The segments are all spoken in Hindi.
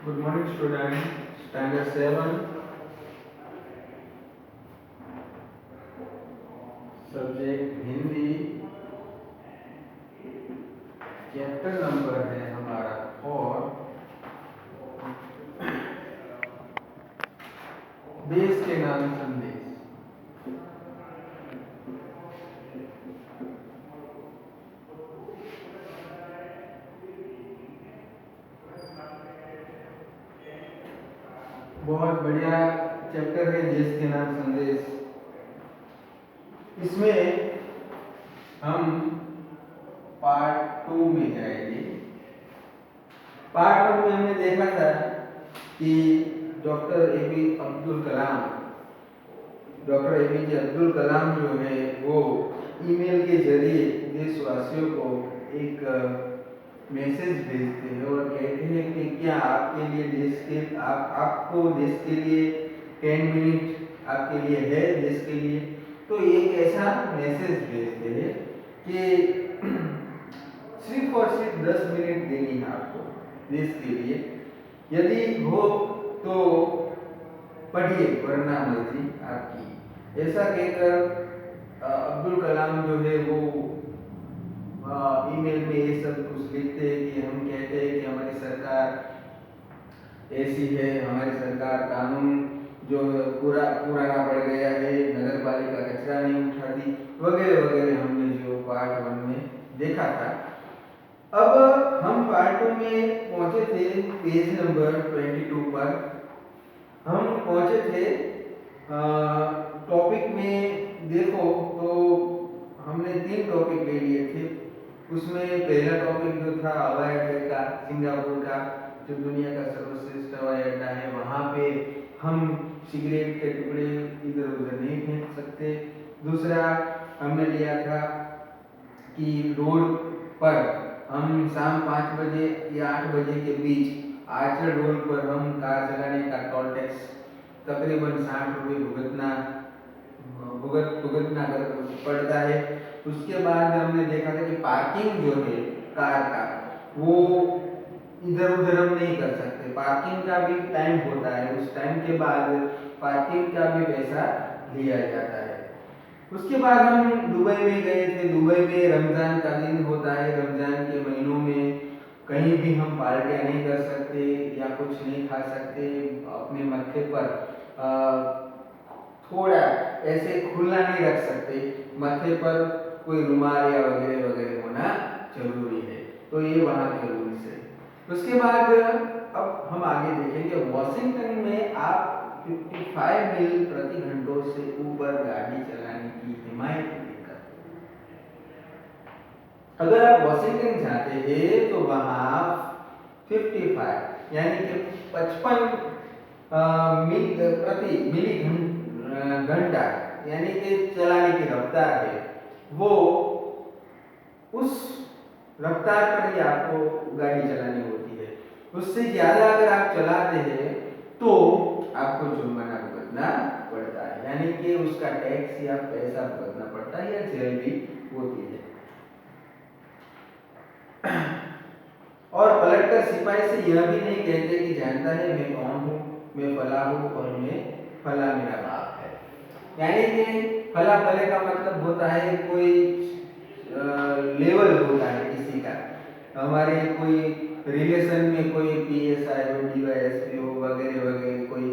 Good morning, student. Standard 7, subject Hindi, chapter number है हमारा 4, देश के नाम संदेश। बहुत बढ़िया चैप्टर है देश के नाम संदेश। इसमें हम पार्ट 2 में जाएंगे। पार्ट 1 में हमने देखा था कि डॉक्टर एपीजे अब्दुल कलाम जो है वो ईमेल के जरिए देशवासियों को एक मैसेज भेजते हैं और कहते हैं कि क्या आपके लिए आपको देश के लिए 10 मिनट आपके लिए है देश के लिए। तो एक ऐसा मैसेज भेजते हैं कि सिर्फ और सिर्फ 10 मिनट देनी है आपको देश के लिए, यदि हो तो पढ़िए वरना मर्जी आपकी। ऐसा कहकर अब्दुल कलाम जो है वो ईमेल में ये सब कुछ लिखते हैं कि हम कहते हैं कि हमारी सरकार ऐसी है, हमारी सरकार कानून जो पुराना पड़ गया है, नगर पालिका कचरा नहीं उठाती, वगैरह वगैरह हमने जो पार्ट 1 में देखा था। अब हम पार्ट 2 में पहुंचे थे पेज नंबर 22 पर। हम पहुंचे थे टॉपिक में देखो तो हमने 3 टॉपिक ले लिए थे। उसमें पहला टॉपिक जो था हवाई अड्डे का, सिंगापुर का जो दुनिया का सर्वश्रेष्ठ हवाई अड्डा है, वहाँ पे हम सिगरेट के टुकड़े इधर उधर नहीं फेंक सकते। दूसरा हमने लिया था कि रोड पर हम शाम 5 बजे या 8 बजे के बीच आर्चर रोड पर हम कार चलाने का टोल टैक्स तकरीबन 60 रुपये भुगतना पड़ता है। उसके बाद हमने देखा था कि पार्किंग जो है कार का वो इधर उधर हम नहीं कर सकते, पार्किंग का भी टाइम होता है, उस टाइम के बाद पार्किंग का भी पैसा लिया जाता है। उसके बाद हम दुबई में गए थे। दुबई में रमजान का दिन होता है, रमजान के महीनों में कहीं भी हम पार्टियां नहीं कर सकते या कुछ नहीं खा सकते। अपने मत्थे पर थोड़ा ऐसे खुला नहीं रख सकते, मत्थे पर कोई रुमाल या वगैरह वगैरह होना जरूरी है। तो ये वहाँ के रूल्स है। उसके बाद अब हम आगे देखेंगे वॉशिंगटन में आप 55 मील प्रति घंटों से ऊपर गाड़ी चलाने की हिमायत नहीं करते। अगर आप वॉशिंगटन जाते हैं तो वहाँ 55 यानी कि 55 मील प्रति मिली घंटा यानी कि चलाने की रफ्तार है, वो उस रफ्तार पर ही आपको गाड़ी चलानी होती है। उससे ज्यादा अगर आप चलाते हैं तो आपको जुर्माना भुगतना पड़ता है, यानी कि उसका टैक्स या पैसा भुगतना पड़ता है या जेल भी होती है। और पलटकर सिपाही से यह भी नहीं कहते कि जानता है मैं कौन हूँ, मैं फला हूँ और मैं फला मेरा बाप है। यानी कि फला फले का मतलब होता है कोई लेवल होता है किसी का। हमारे कोई रिलेशन में कोई पीएसआई हो, डीवाईएसपी हो, वगैरह वगैरह, कोई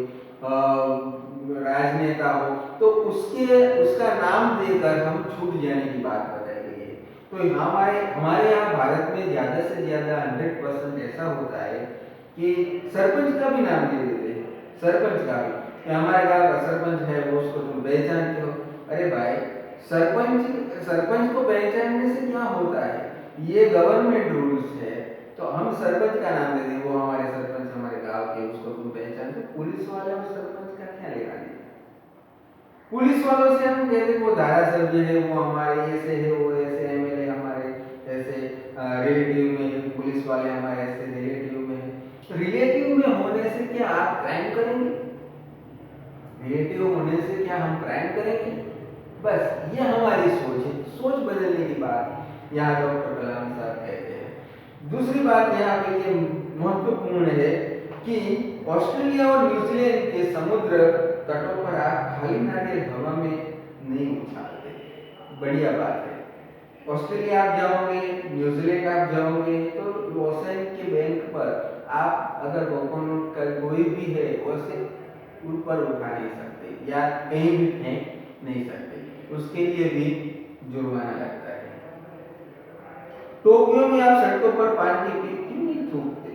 राजनेता हो, तो उसका नाम देकर हम छूट जाने की बात बताई गई है। तो हमारे यहाँ भारत में ज्यादा से ज्यादा 100% ऐसा होता है कि सरपंच का भी नाम दे देते हैं। सरपंच का भी कि हमारे गांव का सरपंच है, वो उसको तुम पहचानते हो। अरे भाई, सरपंच को पहचानने से क्या होता है, ये गवर्नमेंट रूल्स है। तो हम सरपंच का नाम दे दें, वो हमारे सरपंच हमारे गांव के, उसको तुम पहचानते। पुलिस वाले और सरपंच का क्या लेना देना। पुलिस वालों से हम कहते वो धारासभ्य है, वो हमारे ऐसे है, वो ऐसे एमएलए हमारे ऐसे रिलेटिव में है, पुलिस वाले हमारे ऐसे रिलेटिव में है। रिलेटिव में होने से क्या आप क्राइम करेंगे? रिलेटिव होने से क्या हम क्राइम करेंगे? बस ये हमारी सोच है। सोच बदलने की बात यहाँ डॉक्टर कलाम साहब कहते हैं। दूसरी बात यहाँ पे ये महत्वपूर्ण है कि ऑस्ट्रेलिया और न्यूजीलैंड के समुद्र तटों पर आप खाली नारियल हवा में नहीं उछालते। बढ़िया बात है। ऑस्ट्रेलिया आप जाओगे, न्यूजीलैंड आप जाओगे तो ओशन के बैंक पर आप अगर कोकोनट का कोई भी है उसे ऊपर उठा नहीं सकते या कहीं भी फेंक नहीं सकते, उसके लिए भी जुर्माना लगता है। टोक्यो में आप सड़कों पर पानी की पीप क्यों नहीं थूकते?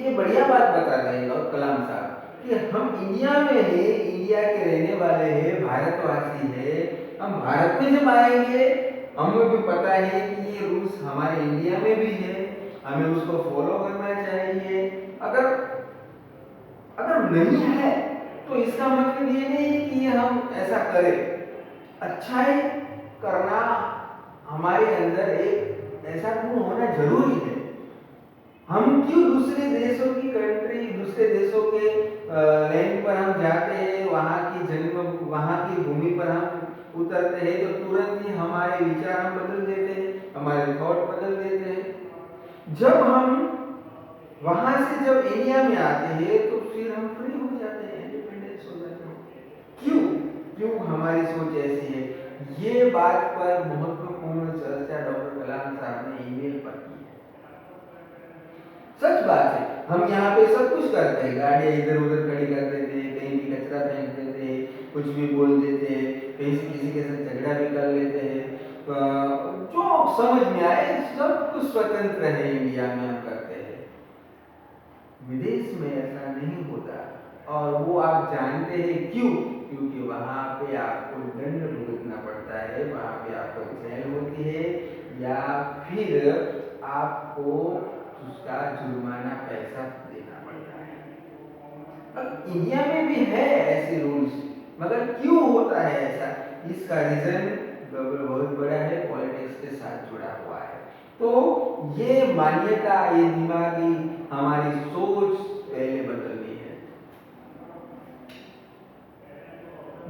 ये बढ़िया बात बता रहे हैं कलाम साहब कि हम इंडिया में है, इंडिया के रहने वाले हैं, भारतवासी है, हम भारत में जब आएंगे हमें भी पता है कि ये रूल्स हमारे इंडिया में भी है, हमें उसको फॉलो करना चाहिए। अगर अगर नहीं है तो इसका मतलब ये नहीं है कि ये हम ऐसा करें। अच्छाई करना हमारे अंदर एक ऐसा गुण होना जरूरी है। हम क्यों दूसरे देशों की कंट्री, दूसरे देशों के लैंड पर हम जाते हैं, वहाँ की भूमि पर हम उतरते हैं तो तुरंत ही हमारे विचार हम बदल देते हैं, हमारे थॉट बदल देते हैं। जब हम वहां से जब इंडिया में आते हैं तो फिर हम फ्री हो जाते हैं, इंडिपेंडेंस हो जाते हैं। क्यों क्यों हमारी सोच ऐसी है? ये बात पर महत्वपूर्ण चर्चा डॉक्टर कलाम साहब ने ईमेल पर की है। सच बात है, हम यहाँ पे सब कुछ करते हैं, गाड़ियाँ इधर उधर खड़ी कर देते हैं, कहीं भी कचरा फेंक देते हैं, कुछ भी बोल देते हैं, कहीं से किसी के साथ झगड़ा भी कर लेते हैं, जो समझ में आए सब कुछ स्वतंत्र है इंडिया में हम करते हैं। विदेश में ऐसा नहीं होता और वो आप जानते हैं क्यों? क्योंकि वहाँ पे आपको दंड भुगतना पड़ता है, वहाँ पे आपको जेल होती है या फिर आपको उसका जुर्माना पैसा देना पड़ता है। अब इंडिया में भी है ऐसे रूल्स, मगर क्यों होता है ऐसा? इसका रीजन बहुत बड़ा है, पॉलिटिक्स के साथ जुड़ा हुआ है। तो ये मान्यता, ये दिमागी हमारी सोच पहले बदलनी है।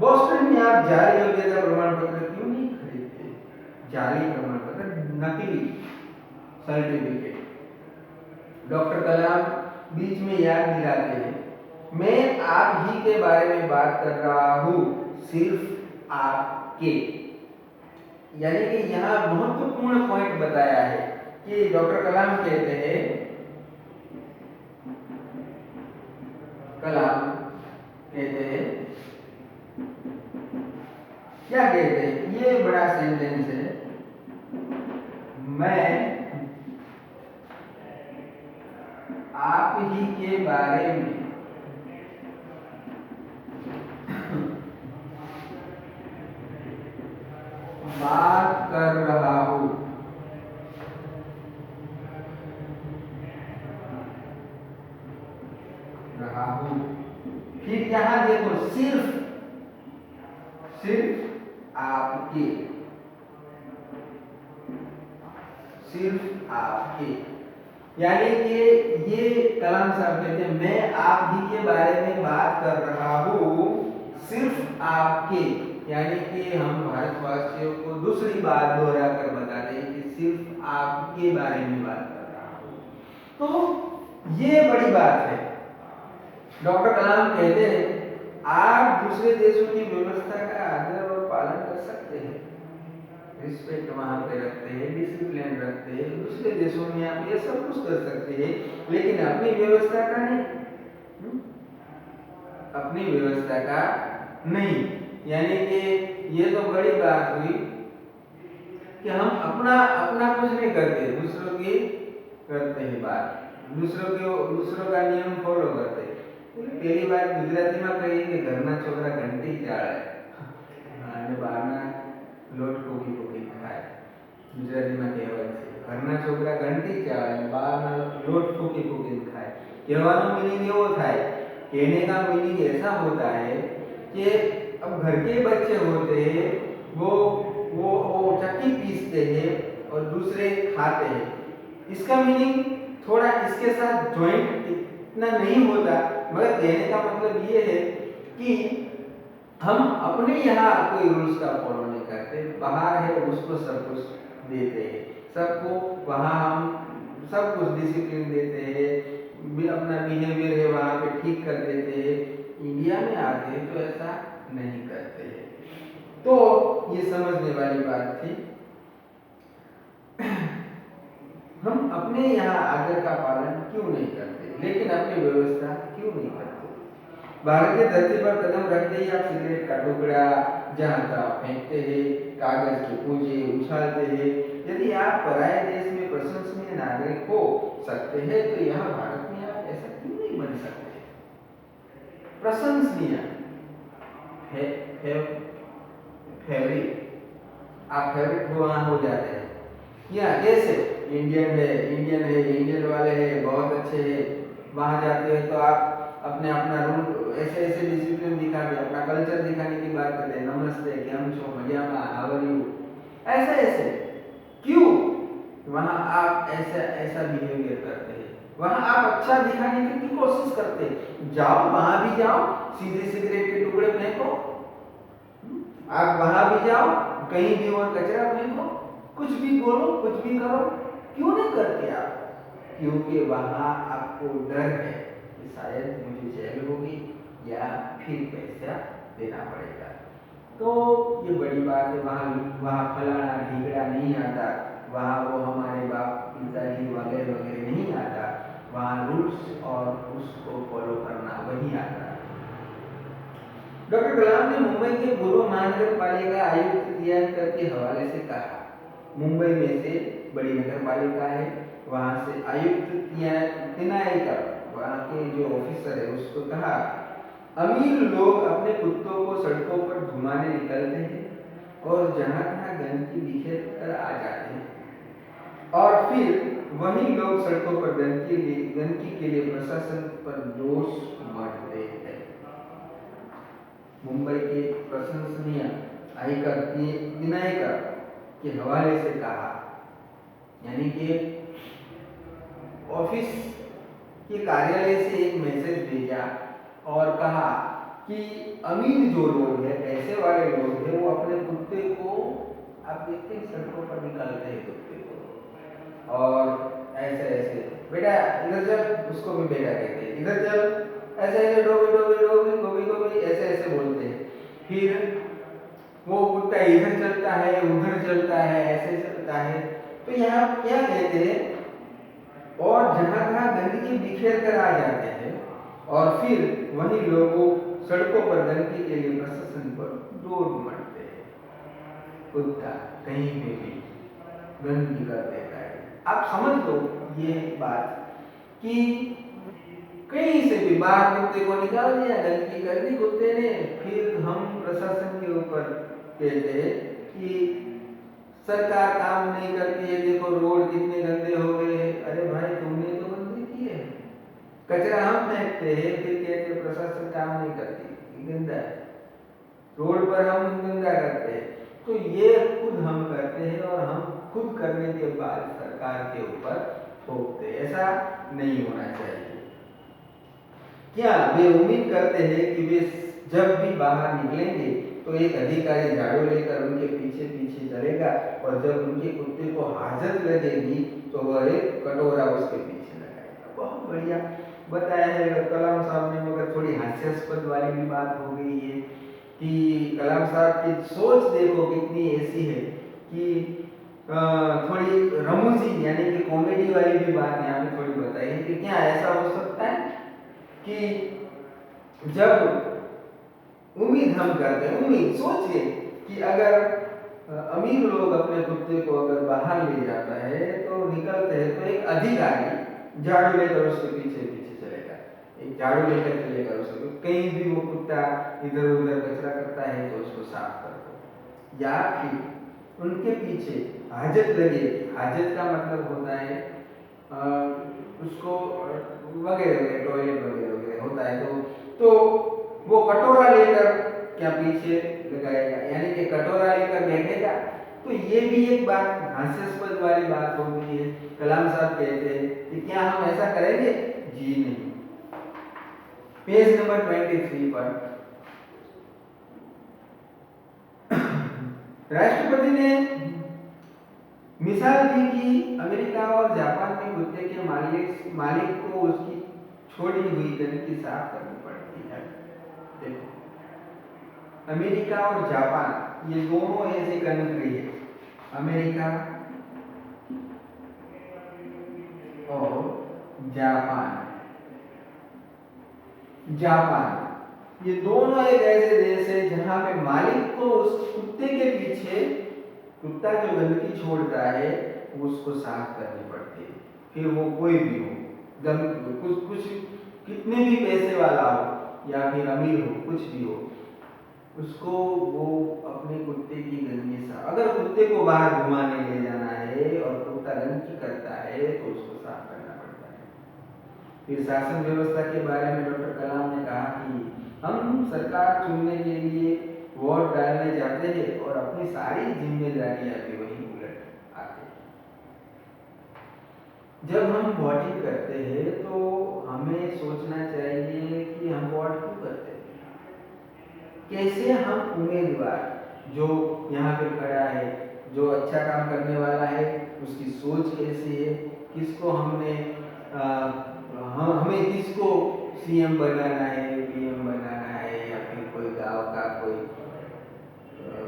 बोस्टन में आप जाली योग्यता प्रमाण पत्र क्यों नहीं खरीदते? जाली प्रमाण पत्र, नकली सर्टिफिकेट। डॉक्टर कलाम बीच में याद दिलाते हैं, मैं आप ही के बारे में बात कर रहा हूं, सिर्फ आपके। यानी कि यहाँ महत्वपूर्ण पॉइंट बताया है कि डॉक्टर कलाम कहते हैं, कलाम कहते हैं, क्या कहते हैं? ये बड़ा सेंटेंस है, मैं आप ही के बारे में बात कर रहा हूं, फिर यहां देखो, सिर्फ आपके, सिर्फ आपके। यानी कि ये कलाम साहब कहते हैं, मैं आप ही के बारे में बात कर रहा हूं, सिर्फ आपके। यानी कि हम भारतवासियों को दूसरी बात दोहरा कर बताते हैं कि सिर्फ आपके बारे में बात कर रहा हूं। तो ये बड़ी बात है। डॉक्टर कलाम कहते हैं, आप दूसरे देशों की व्यवस्था का आदर और पालन कर सकते हैं, रिस्पेक्ट वहां पे रखते हैं, डिसिप्लिन रखते हैं, दूसरे देशों में आप ये सब कुछ कर सकते हैं, लेकिन अपनी व्यवस्था का नहीं, अपनी व्यवस्था का नहीं। यानी कि ये तो बड़ी बात हुई कि हम अपना कुछ नहीं करते, दूसरों की करते हैं बात, दूसरों का नियम फॉलो करते। पहली बार गुजराती में कही कि घरना छोकरा घंटी चाळे અને બહારના લોટ ફૂકી ફૂકી ખાય, ગુજરાતીમાં કહેવાય છે ઘરના છોકરા ઘંટી ચાળે અને બહારના લોટ फूकी फूकी खाए। कहने का मीनिंग ये था, कहने का मीनिंग ऐसा होता है कि अब घर के बच्चे होते हैं, वो चक्की पीसते हैं और दूसरे खाते हैं। इसका मीनिंग थोड़ा इसके साथ ज्वाइंट इतना नहीं होता, मगर कहने का मतलब ये है कि हम अपने यहाँ कोई रूल्स का फॉलो नहीं करते, बाहर है उसको सब कुछ देते हैं, सबको वहाँ हम सब कुछ डिसिप्लिन देते हैं, भी अपना बिहेवियर है वहाँ पे ठीक कर देते हैं, इंडिया में आते हैं तो ऐसा नहीं करते हैं। तो ये समझने वाली बात थी। हम अपने यहाँ आदर का पालन क्यों नहीं करते, लेकिन अपनी व्यवस्था क्यों नहीं करते? भारतीय धरती पर कदम रखते ही आप सिगरेट का टुकड़ा जहाँ तहाँ फेंकते हैं, कागज के पूंजे उछालते हैं। यदि आप पराये देश में प्रशंसनीय नागरिक हो सकते हैं तो यहाँ भारत में आप ऐसा क्यों नहीं बन सकते? प्रशंसनीय फेवरेट, आप फेवरेट हो वहाँ हो जाते हैं। या कैसे? इंडियन है, इंडियन वाले हैं, बहुत अच्छे हैं, वहाँ जाते हैं तो आप अपने अपना रूल ऐसे ऐसे डिसिप्लिन दिखा के अपना कल्चर दिखाने की बात करते हैं, नमस्ते, केम छो, मजामा, हाउ आर यू, ऐसे ऐसे क्यों? वहाँ आप ऐसा ऐसा बिहेवियर करते हैं, वहाँ आप अच्छा दिखाने की कोशिश करते हैं। जाओ वहाँ भी जाओ, सीधे सिगरेट के टुकड़े फेंको, आप वहाँ भी जाओ, कहीं भी और कचरा फेंको, कुछ भी बोलो, कुछ भी करो, क्यों नहीं करते आप? क्योंकि वहाँ आपको डर है कि शायद मुझे जेल होगी या फिर पैसा देना पड़ेगा। तो ये बड़ी बात है। वहाँ फलाना ढीगड़ा नहीं आता, वहाँ वो हमारे बाप पिताजी वगैरह वगैरह नहीं आता, वहाँ रूल्स और उसको फॉलो करना वही आता है। डॉक्टर कलाम ने मुंबई के पूर्व महानगर पालिका आयुक्त तियानकर के हवाले से कहा, मुंबई में से बड़ी नगर पालिका है, वहां से आयुक्त तिनायकर वहां के जो ऑफिसर है उसको कहा, अमीर लोग अपने कुत्तों को सड़कों पर घुमाने निकलते हैं और जहां तहां गंदगी बिखेर कर आ जाते हैं और फिर वही लोग सड़कों पर गंदगी के लिए प्रशासन पर दोष मढ़ते हैं। मुंबई के प्रशंसनीय आयकर तिनायकर के हवाले से कहा, यानी कि ऑफिस के कार्यालय से एक मैसेज भेजा और कहा कि अमीर जो लोग हैं, पैसे वाले लोग हैं, वो अपने कुत्ते को, आप देखते हैं सड़कों पर निकालते हैं कुत्ते को और ऐसे ऐसे, बेटा इधर चल, उसको भी बेटा कहते हैं, इधर चल, ऐसे ऐसे डोबी डोबी डोबी गोभी गोभी ऐसे ऐसे बोलते हैं। फिर वो कुत्ता इधर चलता है, उधर चलता है, ऐसे चलता है। तो यहाँ क्या कहते हैं, और जहां जहां गंदगी बिखेर कर आ जाते हैं और फिर वही लोगों सड़कों पर गंदगी के लिए प्रशासन पर दौड़ मरते हैं। कुत्ता कहीं पे भी गंदगी कर देता है। आप समझ लो ये बात कि कहीं से भी बाहर कुत्ते को निकाल दिया, गंदगी कर दी कुत्ते ने, फिर हम प्रशासन के ऊपर कहते हैं कि सरकार काम नहीं करती है, देखो रोड कितने गंदे हो गए हैं। अरे भाई तुमने तो गंदगी की है, कचरा हम फेंकते हैं, फिर कहते हैं प्रशासन काम नहीं करती, गंदा है, रोड पर हम गंदा करते हैं। तो ये खुद हम करते हैं और हम खुद करने के बाद सरकार के ऊपर थोपते, ऐसा नहीं होना चाहिए। क्या वे उम्मीद करते हैं कि वे जब भी बाहर निकलेंगे तो एक अधिकारी झाड़ू लेकर उनके पीछे पीछे चलेगा और जब उनके कुत्ते को हाजत लगेगी तो वह एक कटोरा उसके पीछे लगाएगा। बहुत बढ़िया बताया है कलाम साहब ने, मगर थोड़ी हास्यास्पद वाली भी बात हो गई है कि कलाम साहब की सोच देखो कितनी ऐसी है कि थोड़ी रमूजी यानी कि कॉमेडी वाली भी बात यहाँ पे थोड़ी बताई है कि क्या ऐसा हो सकता है कि जब उम्मीद हम करते हैं, उम्मीद सोचिए कि अगर अमीर लोग अपने कुत्ते को अगर बाहर ले जाता है तो निकलते हैं तो एक अधिकारी झाड़ू लेकर उसके पीछे पीछे चलेगा, एक झाड़ू लेकर चलेगा उसको, कहीं भी वो कुत्ता इधर उधर कचरा करता है तो उसको साफ कर दो, या फिर उनके पीछे हाजत लगे, हाजत का मतलब होता है उसको वगैरह टॉयलेट वगैरह वगैरह होता है तो वो कटोरा लेकर क्या पीछे लगाएगा, यानी कि कटोरा लेकर बैठेगा। तो ये भी एक बात हास्यास्पद वाली बात हो गई है। कलाम साहब कहते हैं कि क्या हम ऐसा करेंगे? जी नहीं। पेज नंबर 23 पर राष्ट्रपति ने मिसाल दी कि अमेरिका और जापान में कुत्ते के मालिक को उसकी छोड़ी हुई गंदगी साफ करनी पड़ती है। देखो, अमेरिका और जापान ये दोनों ऐसे कंट्री है, अमेरिका और जापान, ये दोनों एक ऐसे देश है जहां पे मालिक को उस कुत्ते के पीछे, कुत्ता जो गंदगी छोड़ता है उसको साफ करनी पड़ती है। फिर वो कोई भी हो, कुछ कुछ कितने भी पैसे वाला हो या फिर अमीर हो, कुछ भी हो, उसको वो अपने कुत्ते की गंदगी साफ, अगर कुत्ते को बाहर घुमाने ले जाना है और कुत्ता गंदगी करता है तो उसको साफ करना पड़ता है। फिर शासन व्यवस्था के बारे में डॉक्टर कलाम ने कहा कि हम सरकार चुनने के लिए वोट डालने जाते हैं और अपनी सारी जिम्मेदारियां भी वहीं उलट आते हैं। जब हम वोटिंग करते हैं तो हमें सोचना चाहिए कि हम वोट क्यों करते हैं, कैसे हम उम्मीदवार जो यहाँ पे खड़ा है, जो अच्छा काम करने वाला है, उसकी सोच कैसी है, किसको हमने हमें किसको सीएम बनाना है, पीएम बनाना है, या फिर कोई गांव का कोई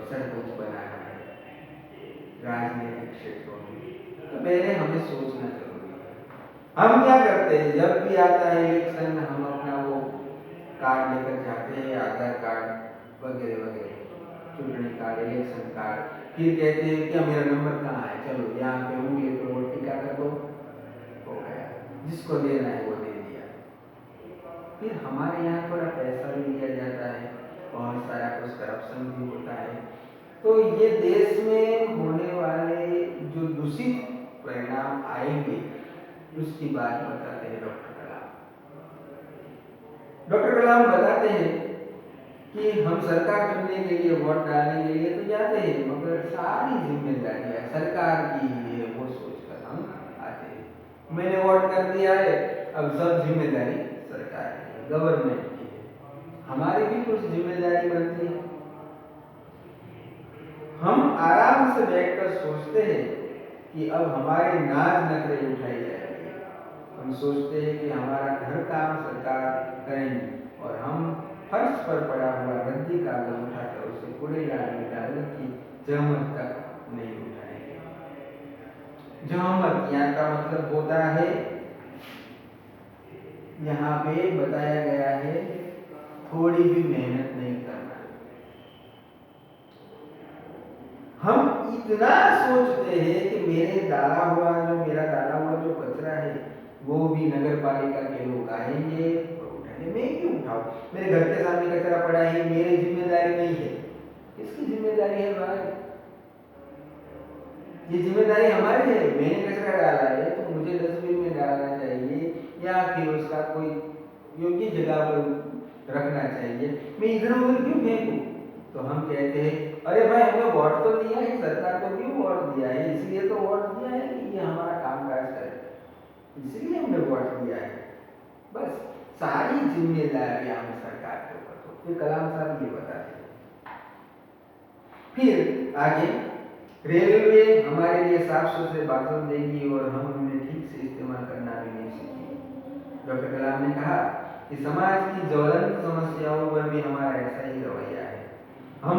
सरपंच बनाना है राजनीतिक क्षेत्रों में, तो पहले हमें सोचना जरूरी है। हम क्या करते हैं, जब भी आता है इलेक्शन हम अपना वो कार्ड लेकर जाते हैं, आधार कार्ड वगैरह वगैरह, चुनावी कार्ड, इलेक्शन कार्ड, फिर कहते हैं क्या मेरा नंबर कहाँ है, चलो यहाँ पे उंगली पर वो टिका कर दो, हो गया, जिसको देना है वो दे दिया। फिर हमारे यहाँ थोड़ा पैसा भी लिया जाता है, बहुत सारा कुछ करप्शन भी होता है। तो ये देश में होने वाले जो दूषित परिणाम आएंगे उसकी बात बताते हैं डॉक्टर कलाम। डॉक्टर कलाम बताते हैं कि हम सरकार चुनने के लिए, वोट डालने के लिए तो जाते हैं, मगर सारी जिम्मेदारियां सरकार की ही है वो सोचकर हम आते हैं। मैंने वोट कर दिया है, अब सब जिम्मेदारी सरकार की है, गवर्नमेंट की है, हमारी भी कुछ जिम्मेदारी बनती है। हम आराम से बैठकर सोचते हैं कि अब हमारे नाज नखरे उठाई जाएंगे, हम सोचते हैं कि हमारा घर काम सरकार करेंगे और हम फर्श पर पड़ा हुआ रद्दी कागज उठाकर उसे कूड़ेदान में डालने की जहमत तक नहीं उठाएंगे। जहमत यहाँ का मतलब होता है, यहाँ पे बताया गया है थोड़ी भी मेहनत नहीं करना। हम इतना सोचते हैं कि मेरा डाला हुआ जो कचरा है वो भी नगर पालिका के लोग आएंगे और उठाएंगे, मैं क्यों उठाऊं, मेरे घर के सामने कचरा पड़ा है, मेरी जिम्मेदारी नहीं है, किसकी जिम्मेदारी है भाई, ये जिम्मेदारी हमारी है। मैंने कचरा डाला है तो मुझे डस्टबिन में डालना चाहिए या फिर उसका कोई योग्य जगह पर रखना चाहिए, मैं इधर उधर क्यों फेंकूं। तो हम कहते हैं अरे भाई हमने वोट तो दिया है, सरकार को क्यों वोट दिया है, इसलिए तो वोट दिया है कि ये हमारा कामकाज करे, इसलिए हमने वोट दिया है, बस सारी जिम्मेदारियां हम सरकार के ऊपर तो कलाम साहब ये बताते हैं। फिर आगे, रेलवे हमारे लिए साफ सुथरे बाथरूम देगी और हम उन्हें ठीक से इस्तेमाल करना भी नहीं सीखेंगे। डॉक्टर कलाम ने कहा कि समाज की ज्वलंत समस्याओं पर भी हमारा ऐसा ही रवैया है। हम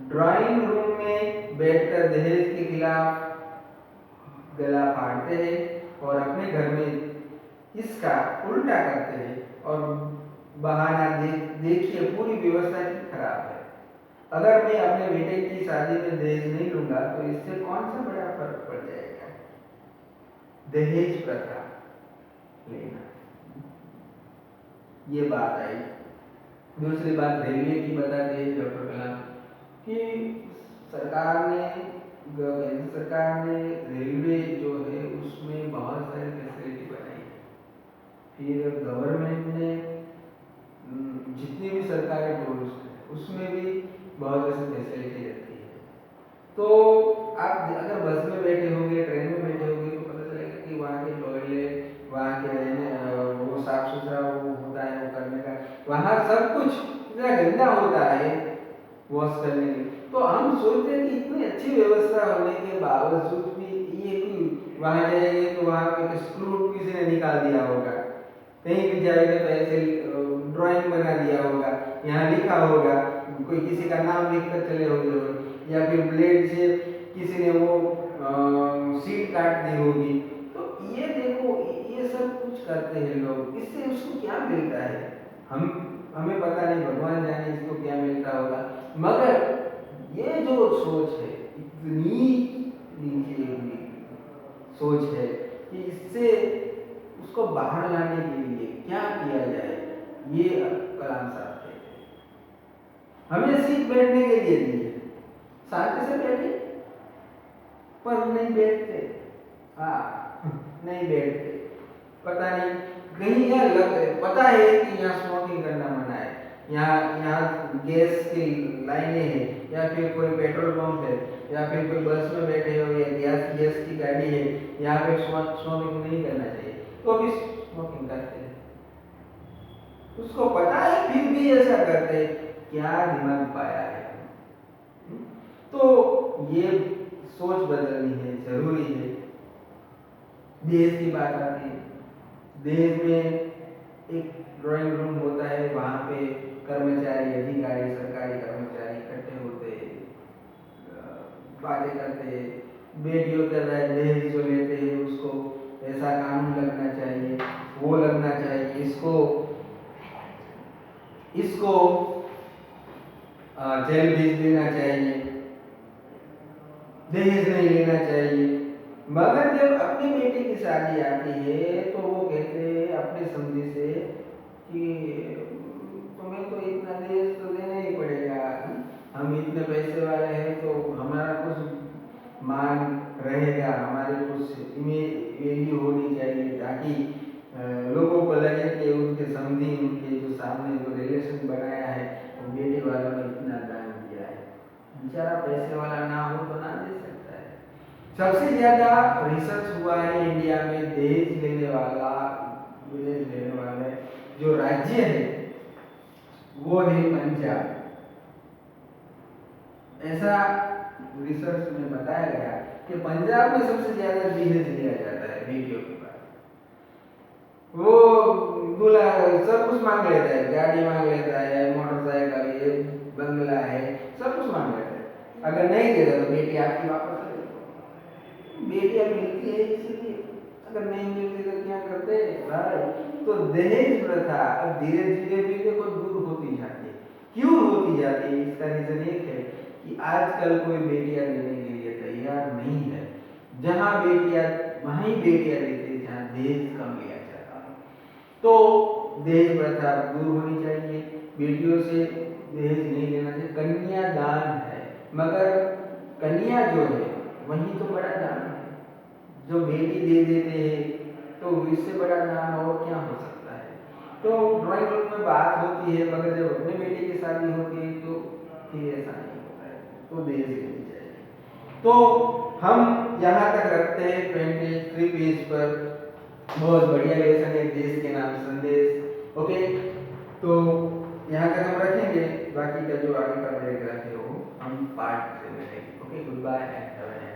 ड्राइंग रूम में बैठकर दहेज के खिलाफ गला फाड़ते हैं और अपने घर में इसका उल्टा करते हैं और बहाना देखिए पूरी व्यवस्था की खराब है। अगर मैं अपने बेटे की शादी में दहेज नहीं लूंगा तो इससे कौन सा बड़ा फर्क पड़ जाएगा। दहेज प्रथा लेना, ये बात आई। दूसरी बात रेलवे की बताते हैं डॉक्टर कलाम कि केंद्र सरकार ने रेलवे जो है उसमें बहुत सारी फैसिलिटी बनाई है। फिर गवर्नमेंट ने जितनी भी सरकारी टूल्स है उसमें भी बहुत ऐसी फैसिलिटी रहती है। तो आप अगर बस में बैठे होंगे, ट्रेन में बैठे होंगे तो पता चलेगा कि वहाँ के टॉयलेट, वहाँ के रहने वो साफ सुथरा वो होता है वो करने का, वहाँ सब कुछ इतना गंदा होता है वॉश करने के। तो हम सोचते हैं कि इतनी अच्छी व्यवस्था होने के बावजूद भी ये कि वहाँ जाएंगे तो वहाँ पे स्क्रू किसी ने निकाल दिया होगा, कहीं भी जाएगा तो ऐसे ड्राइंग बना दिया होगा, यहाँ लिखा होगा, कोई किसी का नाम लिख कर चले होंगे, या फिर ब्लेड से किसी ने वो सीट काट दी होगी। तो ये देखो, ये सब कुछ करते हैं लोग, इससे उसको क्या मिलता है हमें पता नहीं, भगवान जाने इसको क्या मिलता होगा। मगर ये जो सोच है, इतनी नीचे हुई सोच है कि इससे उसको बाहर लाने के लिए क्या किया जाए, ये कलाम साहब कहते हैं। हमें सीट बैठने के लिए दी है, शांति से बैठे, पर नहीं बैठते। नहीं बैठते, पता नहीं कहीं पता है कि यहाँ स्मोकिंग करना मना है, यहाँ गैस की लाइनें हैं, या फिर कोई पेट्रोल पंप है, या फिर कोई बस में बैठे हो, या गैस की गाड़ी है, यहाँ पे स्मोकिंग नहीं करना चाहिए, तो अभी स्मोकिंग करते हैं। उसको पता है फिर भी ऐसा करते हैं, क्या दिमाग पाया है। तो ये सोच बदलनी है, जरूरी है। देश की बात आती है, देश में एक ड्राइंग रूम होता है, वहाँ पे कर्मचारी, अधिकारी, सरकारी कर्मचारी इकट्ठे होते, बातें करते, बेटियों का दहेज जो लेते हैं उसको ऐसा कानून लगना चाहिए, वो लगना चाहिए, इसको जेल भेज देना चाहिए, दहेज नहीं लेना चाहिए। मगर जब अपनी बेटी की शादी आती है तो वो कहते हैं अपने समझी से कि तुम्हें तो इतना दहेज तो देना ही पड़ेगा, हम इतने पैसे वाले हैं तो हमारा कुछ मान रहेगा, हमारे कुछ इमेज वैल्यू होनी चाहिए, ताकि लोगों को लगे कि उनके समझी, उनके जो सामने जो रिलेशन बनाया है, वो बेटी वालों ने इतना दान किया है। बेचारा पैसे वाला ना हो तो ना दे सकता है। सबसे ज्यादा रिसर्च हुआ है इंडिया में दहेज लेने वाले जो राज्य है वो है पंजाब। ऐसा रिसर्च में बताया गया कि पंजाब में सबसे ज्यादा दहेज लिया जाता है बेटियों के पास। वो दूल्हा सब कुछ मांग लेता है, गाड़ी मांग लेता है, मोटरसाइकिल है, बंगला है, सब कुछ मांग लेता है। अगर नहीं देता तो बेटी आपकी वापस ले लो। बेटियां मिलती है इसीलिए, अगर नहीं मिलती तो क्या करते भाई। तो दहेज प्रथा अब धीरे धीरे भी देखो दूर होती जाती है। क्यों होती जाती है? इसका रीजन एक है कि आजकल कोई बेटियां देने के लिए तैयार नहीं है। जहां बेटियां, वहीं बेटियां देते हैं जहां दहेज कम लिया जाता है। तो दहेज प्रथा दूर होनी चाहिए, बेटियों से दहेज नहीं लेना चाहिए। कन्यादान है, मगर कन्या जो है वही तो बड़ा दान है। जो बेटी दे देते हैं तो इससे बड़ा दान और क्या हो सकता है। तो ड्राइंग रूम में बात होती है, मगर जब अपने बेटी की शादी होती है तो फिर ऐसा नहीं होता है, तो दहेज लेनी चाहिए। तो हम यहाँ तक रखते हैं 23 पेज पर। बहुत बढ़िया लेसन है, देश के नाम संदेश। ओके, तो यहाँ तक हम रखेंगे, बाकी का जो आगे का पैराग्राफ है वो हम पार्ट से मिलेंगे। Okay, goodbye and have a nice day.